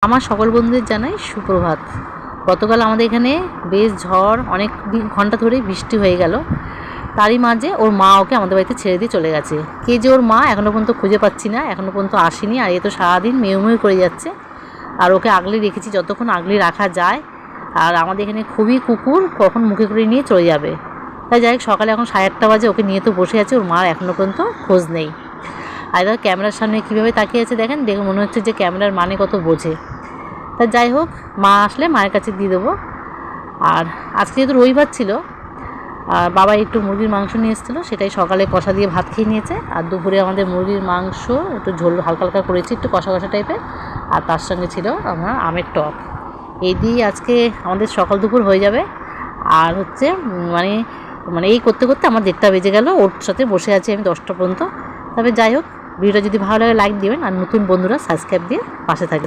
আমার সকল বন্ধুদের জানাই সুপ্রভাত। গতকাল আমাদের এখানে বেশ ঝড়, অনেক ঘন্টা ধরে বৃষ্টি হয়ে গেল। তারই মাঝে ওর মা ওকে আমাদের বাড়িতে ছেড়ে দিয়ে চলে গেছে। কে যে ওর মা এখনও পর্যন্ত খুঁজে পাচ্ছি না, এখনও পর্যন্ত আসেনি। আর এ তো সারাদিন মেয়ে করে যাচ্ছে, আর ওকে আগলে রেখেছি যতক্ষণ আগলে রাখা যায়। আর আমাদের এখানে খুবই কুকুর, কখন মুখে করে নিয়ে চলে যাবে। তাই যাই হোক, সকালে এখন 8:30 বাজে, ওকে নিয়ে তো বসে আছে, ওর মার এখনও পর্যন্ত খোঁজ নেই। আর এবার ক্যামেরার সামনে কীভাবে তাকিয়ে আছে দেখেন, দেখে মনে হচ্ছে যে ক্যামেরার মানে কত বোঝে। তা যাই হোক, মা আসলে মায়ের কাছে দিয়ে দেবো। আর আজকে যেহেতু রবিবার ছিল, আর বাবা একটু মুরগির মাংস নিয়ে এসেছিলো, সেটাই সকালে কষা দিয়ে ভাত খেয়ে নিয়েছে। আর দুপুরে আমাদের মুরগির মাংস একটু ঝোল হালকা হালকা করেছি, একটু কষা কষা টাইপের। আর তার সঙ্গে ছিল আমার আমের টক। এই দিয়ে আজকে আমাদের সকাল দুপুর হয়ে যাবে। আর হচ্ছে মানে মানে এই করতে করতে আমার 1:30 বেজে গেল। ওর সাথে বসে আছি আমি 10টা পর্যন্ত। তবে যাই হোক, ভিডিওটা যদি ভালো লাগে লাইক দিবেন, আর নতুন বন্ধুরা সাবস্ক্রাইব দিয়ে পাশে থাকবেন।